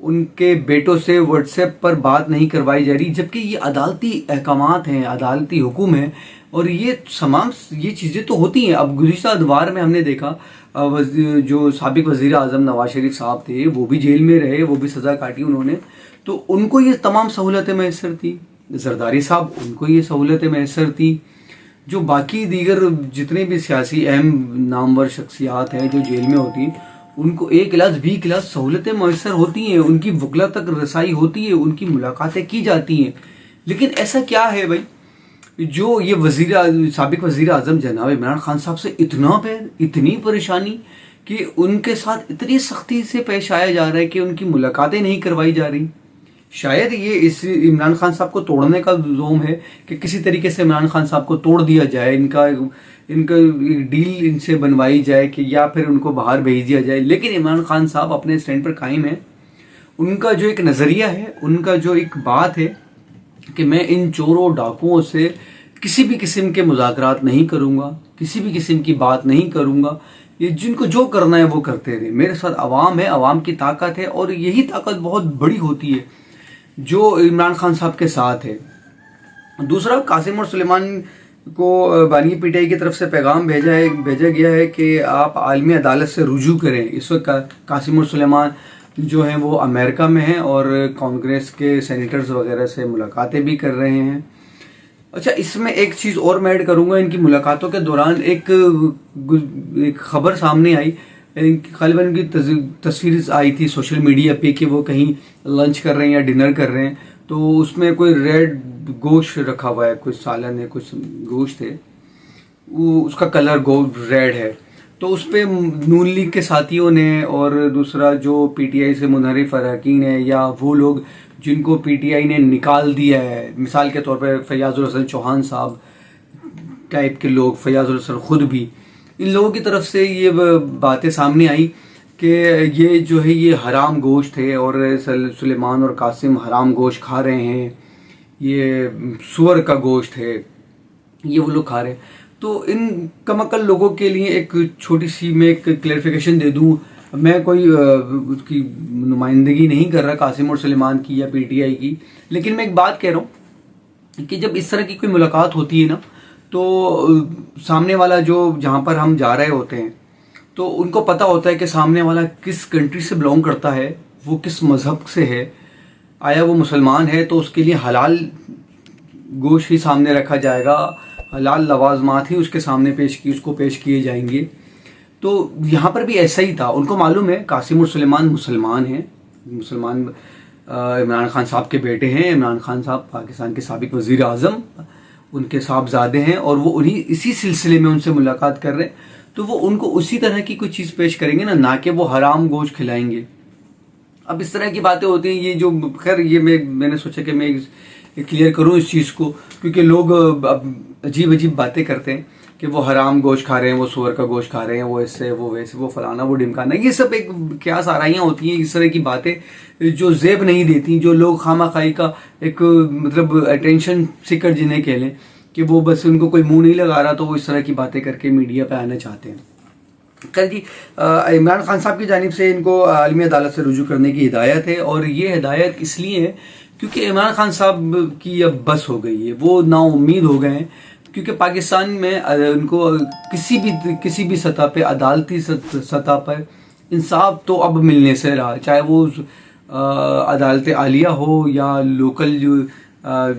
ان کے بیٹوں سے واٹس ایپ پر بات نہیں کروائی جا رہی، جبکہ یہ عدالتی احکامات ہیں، عدالتی حکم ہیں، اور یہ تمام یہ چیزیں تو ہوتی ہیں۔ اب گزشتہ ادوار میں ہم نے دیکھا جو سابق وزیر اعظم نواز شریف صاحب تھے وہ بھی جیل میں رہے، وہ بھی سزا کاٹی انہوں نے، تو ان کو یہ تمام سہولتیں میسر تھیں۔ زرداری صاحب، ان کو یہ سہولتیں میسر تھیں۔ جو باقی دیگر جتنے بھی سیاسی اہم نامور شخصیات ہیں جو جیل میں ہوتی ہیں، ان کو 1 کلاس 20 کلاس سہولتیں میسر ہوتی ہیں، ان کی وکلا تک رسائی ہوتی ہے، ان کی ملاقاتیں کی جاتی ہیں۔ لیکن ایسا کیا ہے بھائی جو یہ سابق وزیر اعظم جناب عمران خان صاحب سے اتنی پریشانی کہ ان کے ساتھ اتنی سختی سے پیش آیا جا رہا ہے کہ ان کی ملاقاتیں نہیں کروائی جا رہی؟ شاید یہ اس عمران خان صاحب کو توڑنے کا زوم ہے کہ کسی طریقے سے عمران خان صاحب کو توڑ دیا جائے، ان کا ڈیل ان سے بنوائی جائے کہ یا پھر ان کو باہر بھیج دیا جائے۔ لیکن عمران خان صاحب اپنے سٹینڈ پر قائم ہیں۔ ان کا جو ایک نظریہ ہے، ان کا جو ایک بات ہے کہ میں ان چوروں ڈاکوؤں سے کسی بھی قسم کے مذاکرات نہیں کروں گا، کسی بھی قسم کی بات نہیں کروں گا، یہ جن کو جو کرنا ہے وہ کرتے رہے، میرے ساتھ عوام ہے، عوام کی طاقت ہے، اور یہی طاقت بہت بڑی ہوتی ہے جو عمران خان صاحب کے ساتھ ہے۔ دوسرا، قاسم اور سلیمان کو بانی پی ٹی آئی کی طرف سے پیغام بھیجا گیا ہے کہ آپ عالمی عدالت سے رجوع کریں۔ اس وقت قاسم اور سلیمان جو ہیں وہ امریکہ میں ہیں اور کانگریس کے سینیٹرز وغیرہ سے ملاقاتیں بھی کر رہے ہیں۔ اچھا، اس میں ایک چیز اور میں ایڈ کروں گا، ان کی ملاقاتوں کے دوران ایک خبر سامنے آئی، غالباً ان کی تصویر آئی تھی سوشل میڈیا پہ کہ وہ کہیں لنچ کر رہے ہیں یا ڈنر کر رہے ہیں، تو اس میں کوئی ریڈ گوشت رکھا ہوا ہے، کوئی سالن ہے، کچھ گوشت ہے، وہ اس کا کلر ریڈ ہے۔ تو اس پہ نون لیگ کے ساتھیوں نے اور دوسرا جو پی ٹی آئی سے منحرف اراکین ہیں یا وہ لوگ جن کو پی ٹی آئی نے نکال دیا ہے، مثال کے طور پہ فیاض الحسن چوہان صاحب ٹائپ کے لوگ، فیاض الحسن خود بھی، ان لوگوں کی طرف سے یہ باتیں سامنے آئی کہ یہ جو ہے یہ حرام گوشت ہے اور سلیمان اور قاسم حرام گوشت کھا رہے ہیں، یہ سور کا گوشت ہے، یہ وہ لوگ کھا رہے ہیں۔ تو ان کم عقل لوگوں کے لیے ایک چھوٹی سی میں ایک کلیریفیکیشن دے دوں، میں کوئی اس کی نمائندگی نہیں کر رہا قاسم اور سلیمان کی یا پی ٹی آئی کی، لیکن میں ایک بات کہہ رہا ہوں کہ جب اس طرح کی کوئی ملاقات ہوتی ہے نا، تو سامنے والا جہاں پر ہم جا رہے ہوتے ہیں تو ان کو پتہ ہوتا ہے کہ سامنے والا کس کنٹری سے بلونگ کرتا ہے، وہ کس مذہب سے ہے، آیا وہ مسلمان ہے تو اس کے لیے حلال گوشت ہی سامنے رکھا جائے گا، حلال لوازمات ہی اس کے سامنے اس کو پیش کیے جائیں گے۔ تو یہاں پر بھی ایسا ہی تھا، ان کو معلوم ہے قاسم اور سلیمان مسلمان ہیں، مسلمان عمران خان صاحب کے بیٹے ہیں، عمران خان صاحب پاکستان کے سابق وزیر اعظم، ان کے صاحبزادے ہیں، اور وہ اسی سلسلے میں ان سے ملاقات کر رہے ہیں، تو وہ ان کو اسی طرح کی کوئی چیز پیش کریں گے نہ کہ وہ حرام گوشت کھلائیں گے۔ اب اس طرح کی باتیں ہوتی ہیں، یہ جو خیر یہ میں نے سوچا کہ میں کلیئر کروں اس چیز کو، کیونکہ لوگ اب عجیب باتیں کرتے ہیں کہ وہ حرام گوشت کھا رہے ہیں، وہ سور کا گوشت کھا رہے ہیں، وہ ایسے وہ ویسے، وہ فلانا وہ ڈمکانا، یہ سب ایک قیاس آرائیاں ہوتی ہیں، اس طرح کی باتیں جو زیب نہیں دیتی، جو لوگ خواہ خواہی کا ایک مطلب اٹینشن سیکر جنہیں کہہ لیں کہ وہ بس ان کو کوئی منہ نہیں لگا رہا تو وہ اس طرح کی باتیں کر کے میڈیا پہ آنا چاہتے ہیں۔ جی، عمران خان صاحب کی جانب سے ان کو عالمی عدالت سے رجوع کرنے کی ہدایت ہے، اور یہ ہدایت اس لیے ہے کیونکہ عمران خان صاحب کی اب بس ہو گئی ہے، وہ نا امید ہو گئے ہیں، کیونکہ پاکستان میں ان کو کسی بھی سطح پہ، عدالتی سطح پر انصاف تو اب ملنے سے رہا، چاہے وہ عدالت عالیہ ہو یا لوکل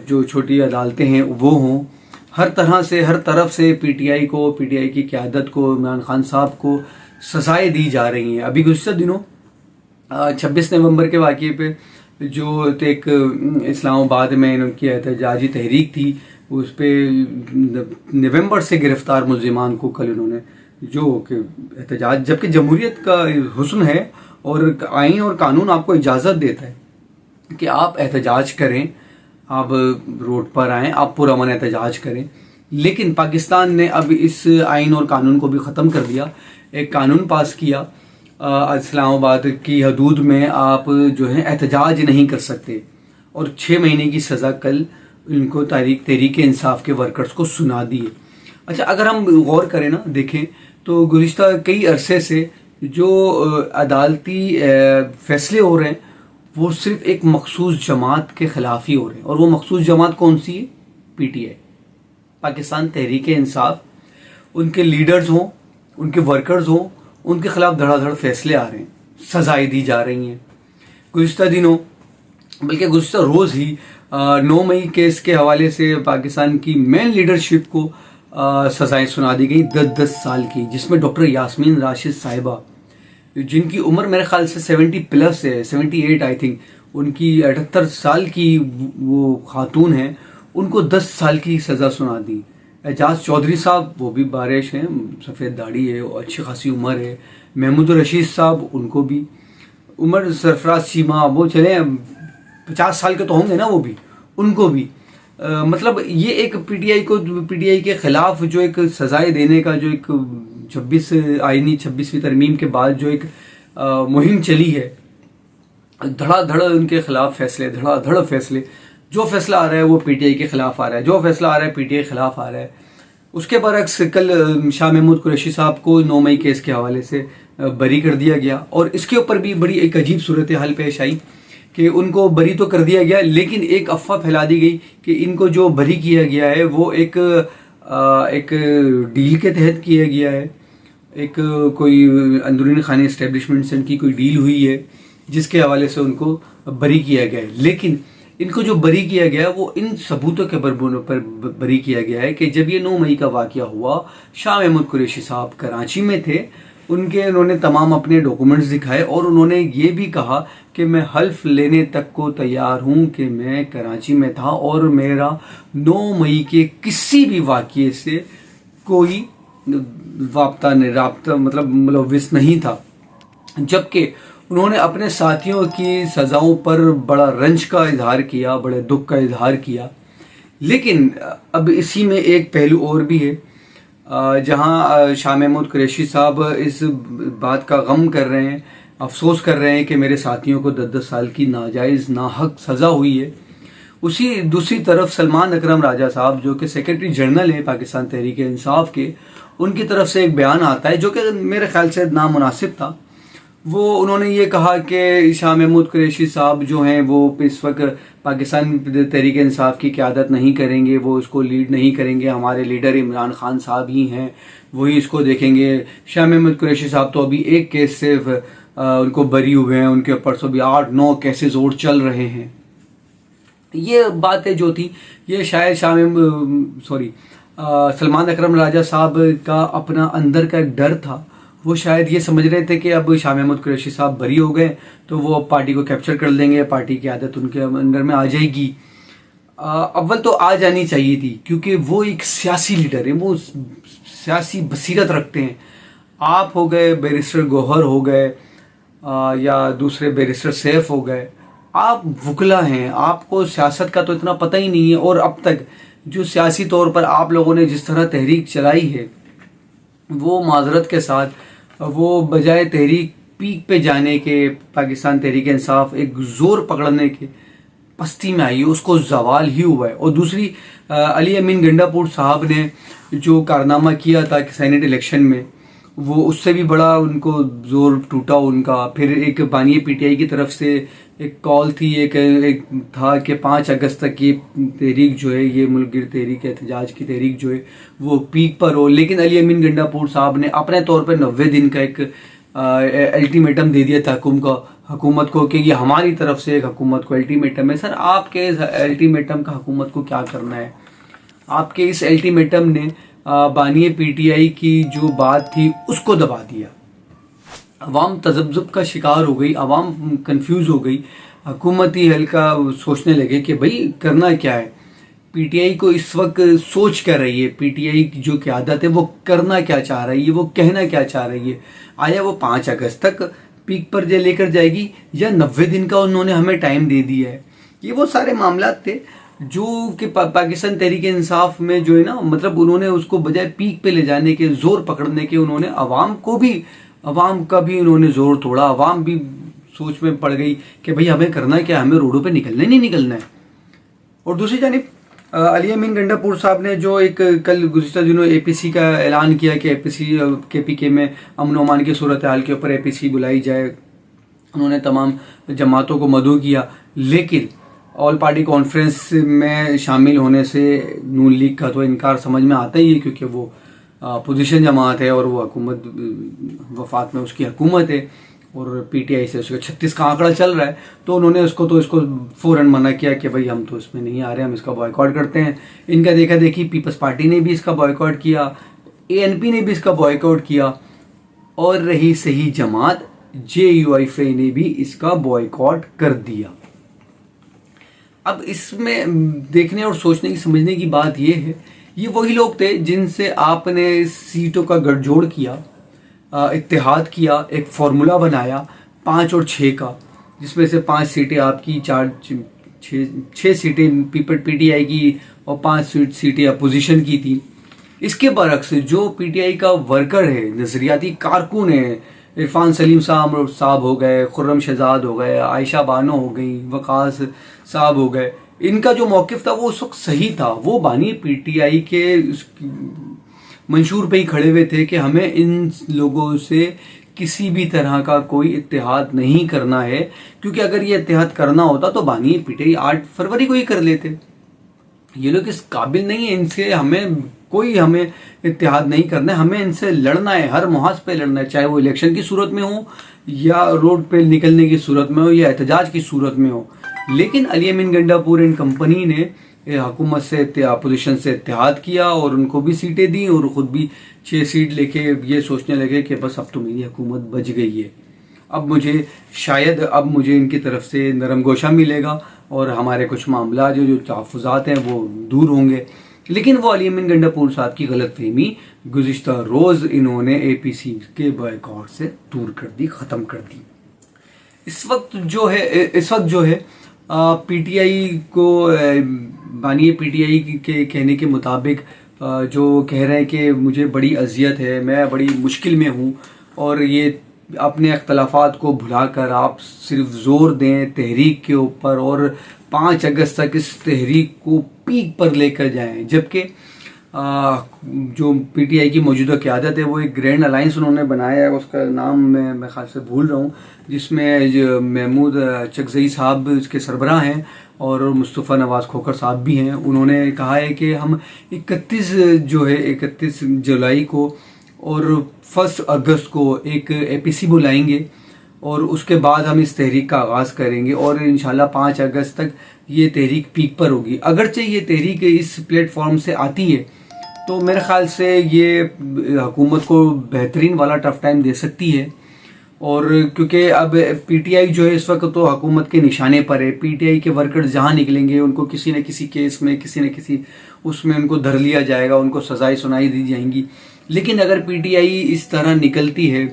جو چھوٹی عدالتیں ہیں وہ ہوں، ہر طرف سے پی ٹی آئی کی قیادت کو، عمران خان صاحب کو سزائیں دی جا رہی ہیں۔ ابھی گزشتہ دنوں 26 نومبر کے واقعے پہ جو ایک اسلام آباد میں ان کی احتجاجی تحریک تھی، اس پہ نومبر سے گرفتار ملزمان کو کل انہوں نے جو کہ احتجاج، جبکہ جمہوریت کا حسن ہے اور آئین اور قانون آپ کو اجازت دیتا ہے کہ آپ احتجاج کریں، آپ روڈ پر آئیں، آپ پرامن احتجاج کریں، لیکن پاکستان نے اب اس آئین اور قانون کو بھی ختم کر دیا، ایک قانون پاس کیا، اسلام آباد کی حدود میں آپ جو ہے احتجاج نہیں کر سکتے، اور 6 مہینے کی سزا کل ان کو تحریک انصاف کے ورکرز کو سنا دی ہے۔ اچھا، اگر ہم غور کریں نا، دیکھیں تو گزشتہ کئی عرصے سے جو عدالتی فیصلے ہو رہے ہیں وہ صرف ایک مخصوص جماعت کے خلاف ہی ہو رہے ہیں، اور وہ مخصوص جماعت کون سی ہے؟ P T I, Pakistan Tehreek Insaf. ان کے لیڈرز ہوں، ان کے ورکرز ہوں، ان کے خلاف دھڑا دھڑ فیصلے آ رہے ہیں، سزائیں دی جا رہی ہیں. گزشتہ دنوں بلکہ گزشتہ روز ہی 9 مئی کیس کے حوالے سے پاکستان کی مین لیڈرشپ کو سزائیں سنا دی گئی 10 سال کی، جس میں ڈاکٹر یاسمین راشد صاحبہ، جن کی عمر میرے خیال سے 70 پلس ہے، 78 آئی تھنک، ان کی 78 سال کی وہ خاتون ہیں، ان کو 10 سال کی سزا سنا دی. اعجاز چودھری صاحب، وہ بھی بارش ہیں، سفید داڑھی ہے، اچھی خاصی عمر ہے. محمود الرشید صاحب، ان کو بھی عمر. سرفراز چیمہ، وہ چلے 50 سال کے تو ہوں گے نا، وہ بھی، ان کو بھی. مطلب یہ ایک پی ٹی آئی کے خلاف جو ایک سزائیں دینے کا جو ایک 26ویں ترمیم کے بعد جو ایک مہم چلی ہے، دھڑا دھڑ ان کے خلاف فیصلے، دھڑا دھڑ فیصلے. جو فیصلہ آ رہا ہے وہ پی ٹی آئی کے خلاف آ رہا ہے، جو فیصلہ آ رہا ہے پی ٹی آئی کے خلاف آ رہا ہے. اس کے برعکس کل شاہ محمود قریشی صاحب کو 9 مئی کیس کے حوالے سے بری کر دیا گیا، اور اس کے اوپر بھی بڑی ایک عجیب صورتحال پیش آئی کہ ان کو بری تو کر دیا گیا، لیکن ایک افواہ پھیلا دی گئی کہ ان کو جو بری کیا گیا ہے وہ ایک ڈیل کے تحت کیا گیا ہے. ایک کوئی اندرونی خانے اسٹیبلشمنٹ سے ان کی کوئی ڈیل ہوئی ہے جس کے حوالے سے ان کو بری کیا گیا ہے. لیکن ان کو جو بری کیا گیا وہ ان ثبوتوں کے پر بری کیا گیا ہے کہ جب یہ 9 مئی کا واقعہ ہوا، شاہ محمود قریشی صاحب کراچی میں تھے. انہوں نے تمام اپنے ڈاکومنٹس دکھائے، اور انہوں نے یہ بھی کہا کہ میں حلف لینے تک کو تیار ہوں کہ میں کراچی میں تھا اور میرا 9 مئی کے کسی بھی واقعے سے کوئی رابطہ مطلب ملوث نہیں تھا. جبکہ انہوں نے اپنے ساتھیوں کی سزاؤں پر بڑا رنج کا اظہار کیا، بڑے دکھ کا اظہار کیا. لیکن اب اسی میں ایک پہلو اور بھی ہے، جہاں شاہ محمود قریشی صاحب اس بات کا غم کر رہے ہیں، افسوس کر رہے ہیں کہ میرے ساتھیوں کو 10 سال کی ناجائز ناحق سزا ہوئی ہے. اسی دوسری طرف سلمان اکرم راجہ صاحب، جو کہ سیکرٹری جنرل ہیں پاکستان تحریک انصاف کے، ان کی طرف سے ایک بیان آتا ہے جو کہ میرے خیال سے نامناسب تھا. انہوں نے یہ کہا کہ شاہ محمود قریشی صاحب جو ہیں وہ اس وقت پاکستان تحریک انصاف کی قیادت نہیں کریں گے، وہ اس کو لیڈ نہیں کریں گے، ہمارے لیڈر عمران خان صاحب ہی ہیں، وہی اس کو دیکھیں گے. شاہ محمود قریشی صاحب تو ابھی ایک کیس سے ان کو بری ہوئے ہیں، ان کے اوپر سے بھی 8-9 کیسز اور چل رہے ہیں. یہ باتیں جو تھی یہ شاید سلمان اکرم راجہ صاحب کا اپنا اندر کا ایک ڈر تھا. وہ شاید یہ سمجھ رہے تھے کہ اب شاہ محمود قریشی صاحب بری ہو گئے تو وہ پارٹی کو کیپچر کر لیں گے، پارٹی کی عادت ان کے اندر میں آ جائے گی. اول تو آ جانی چاہیے تھی، کیونکہ وہ ایک سیاسی لیڈر ہیں، وہ سیاسی بصیرت رکھتے ہیں. آپ ہو گئے بیرسٹر گوہر ہو گئے یا دوسرے بیرسٹر سیف ہو گئے، آپ وکلا ہیں، آپ کو سیاست کا تو اتنا پتہ ہی نہیں ہے. اور اب تک جو سیاسی طور پر آپ لوگوں نے جس طرح تحریک چلائی ہے، وہ معذرت کے ساتھ وہ بجائے تحریک پیک پہ جانے کے، پاکستان تحریک انصاف ایک زور پکڑنے کے پستی میں آئی ہے، اس کو زوال ہی ہوا ہے. اور دوسری علی امین گنڈا پور صاحب نے جو کارنامہ کیا تھا کہ سینٹ الیکشن میں، وہ اس سے بھی بڑا ان کو زور ٹوٹا ان کا. پھر ایک بانی پی ٹی آئی کی طرف سے ایک کال تھی، ایک تھا کہ 5 اگست تک یہ تحریک جو ہے، یہ ملک گیر تحریک احتجاج کی تحریک جو ہے وہ پیک پر ہو. لیکن علی امین گنڈا پور صاحب نے اپنے طور پہ 90 دن کا ایک الٹیمیٹم دے دیا تھا حکومت کو کہ یہ ہماری طرف سے ایک حکومت کو الٹیمیٹم ہے. سر آپ کے اس الٹیمیٹم کا حکومت کو کیا کرنا ہے؟ آپ کے اس الٹیمیٹم نے بانی پی ٹی آئی کی جو بات تھی اس کو دبا دیا. عوام تذبذب کا شکار ہو گئی، عوام کنفیوز ہو گئی، حکومتی حلقہ سوچنے لگے کہ بھئی کرنا کیا ہے. پی ٹی آئی کو اس وقت سوچ کر رہی ہے، پی ٹی آئی کی جو قیادت ہے وہ کرنا کیا چاہ رہی ہے، وہ کہنا کیا چاہ رہی ہے. آیا وہ 5 اگست تک پیک پر لے کر جائے گی یا 90 دن کا انہوں نے ہمیں ٹائم دے دیا ہے؟ یہ وہ سارے معاملات تھے جو کہ پاکستان تحریک انصاف میں جو ہے نا، مطلب انہوں نے اس کو بجائے پیک پہ لے جانے کے، زور پکڑنے کے، انہوں نے عوام کا بھی انہوں نے زور توڑا. عوام بھی سوچ میں پڑ گئی کہ بھئی ہمیں کرنا کیا، ہمیں روڈوں پہ نکلنا ہی نہیں نکلنا ہے. اور دوسری جانب علی امین گنڈا پور صاحب نے جو ایک کل گزشتہ دنوں اے پی سی کا اعلان کیا کہ اے پی سی کے پی کے میں امن و امان کی صورتحال کے اوپر اے پی سی بلائی جائے، انہوں نے تمام جماعتوں کو مدعو کیا، لیکن آل پارٹی کانفرنس میں شامل ہونے سے نون لیگ کا تو انکار سمجھ میں آتا ہی ہے، کیونکہ وہ اپوزیشن جماعت ہے اور وہ حکومت وفاق میں اس کی حکومت ہے، اور پی ٹی آئی سے اس کا 36 کا آنکڑا چل رہا ہے، تو انہوں نے اس کو فوراً منع کیا کہ بھائی ہم تو اس میں نہیں آ رہے، ہم اس کا بائیکاٹ کرتے ہیں۔ ان کا دیکھا دیکھی پیپلز پارٹی نے بھی اس کا بائیکاٹ کیا، اے این پی نے بھی اس کا بائیکاٹ کیا، اور رہی صحیح جماعت جے یو ایف اے نے بھی اس کا بائیکاٹ کر دیا۔ اب اس میں دیکھنے اور سوچنے کی سمجھنے کی بات یہ ہے، یہ وہی لوگ تھے جن سے آپ نے سیٹوں کا گٹھ جوڑ کیا، اتحاد کیا، ایک فارمولا بنایا 5 اور 6 کا، جس میں سے 5 سیٹیں آپ کی، 6 سیٹیں پی ٹی آئی کی اور 5 سیٹیں اپوزیشن کی تھیں۔ اس کے برعکس جو پی ٹی آئی کا ورکر ہے، نظریاتی کارکن ہے، عرفان سلیم صاحب ہو گئے، خرم شہزاد ہو گئے، عائشہ بانو ہو گئی، وقاص صاحب ہو گئے، ان کا جو موقف تھا وہ اس وقت صحیح تھا۔ وہ بانی پی ٹی آئی کے منشور پہ ہی کھڑے ہوئے تھے کہ ہمیں ان لوگوں سے کسی بھی طرح کا کوئی اتحاد نہیں کرنا ہے، کیونکہ اگر یہ اتحاد کرنا ہوتا تو بانی پی ٹی آئی 8 فروری کو ہی کر لیتے۔ یہ لوگ اس قابل نہیں ہیں، ان سے ہمیں اتحاد نہیں کرنا ہے، ہمیں ان سے لڑنا ہے، ہر محاذ پہ لڑنا ہے، چاہے وہ الیکشن کی صورت میں ہو یا روڈ پہ نکلنے کی صورت میں ہو یا احتجاج کی صورت میں ہو۔ لیکن علی امین گنڈاپور اینڈ کمپنی نے حکومت سے اپوزیشن سے اتحاد کیا اور ان کو بھی سیٹیں دیں، اور خود بھی 6 سیٹ لے کے یہ سوچنے لگے کہ بس اب تو میری حکومت بچ گئی ہے، اب مجھے ان کی طرف سے نرم گوشہ ملے گا اور ہمارے کچھ معاملات جو تحفظات ہیں وہ دور ہوں گے۔ لیکن وہ علی امین گنڈاپور صاحب کی غلط فہمی گزشتہ روز انہوں نے اے پی سی کے بائیکاٹ سے دور کر دی، ختم کر دی۔ اس وقت جو ہے پی ٹی آئی کو بانی پی ٹی آئی کے کہنے کے مطابق جو کہہ رہے ہیں کہ مجھے بڑی اذیت ہے، میں بڑی مشکل میں ہوں، اور یہ اپنے اختلافات کو بھلا کر آپ صرف زور دیں تحریک کے اوپر اور 5 اگست تک اس تحریک کو پیک پر لے کر جائیں، جبکہ جو پی ٹی آئی کی موجودہ قیادت ہے وہ ایک گرینڈ الائنس انہوں نے بنایا ہے، اس کا نام میں خیال سے بھول رہا ہوں، جس میں محمود چکزئی صاحب اس کے سربراہ ہیں اور مصطفیٰ نواز کھوکھر صاحب بھی ہیں۔ انہوں نے کہا ہے کہ ہم 31 جولائی کو اور 1 اگست کو ایک اے پی سی بلائیں گے، اور اس کے بعد ہم اس تحریک کا آغاز کریں گے، اور انشاءاللہ 5 اگست تک یہ تحریک پیک پر ہوگی۔ اگرچہ یہ تحریک اس پلیٹ فارم سے آتی ہے تو میرے خیال سے یہ حکومت کو بہترین والا ٹف ٹائم دے سکتی ہے، اور کیونکہ اب پی ٹی آئی جو ہے اس وقت تو حکومت کے نشانے پر ہے۔ پی ٹی آئی کے ورکرز جہاں نکلیں گے ان کو کسی نہ کسی کیس میں کسی نہ کسی اس میں ان کو دھر لیا جائے گا، ان کو سزائیں سنائی دی جائیں گی۔ لیکن اگر پی ٹی آئی اس طرح نکلتی ہے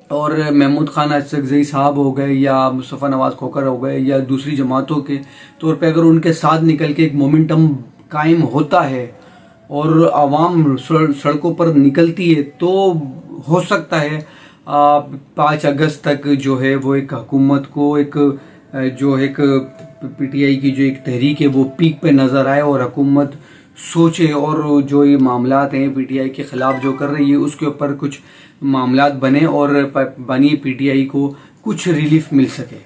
اور محمود خان چکزئی صاحب ہو گئے یا مصطفیٰ نواز کھوکھر ہو گئے یا دوسری جماعتوں کے طور پہ اگر ان کے ساتھ نکل کے ایک مومنٹم قائم ہوتا ہے اور عوام سڑکوں پر نکلتی ہے، تو ہو سکتا ہے 5 اگست تک جو ہے وہ ایک حکومت کو ایک پی ٹی آئی کی جو ایک تحریک ہے وہ پیک پہ نظر آئے، اور حکومت سوچے اور جو یہ معاملات ہیں پی ٹی آئی کے خلاف جو کر رہی ہے اس کے اوپر کچھ معاملات بنے اور بانی پی ٹی آئی کو کچھ ریلیف مل سکے۔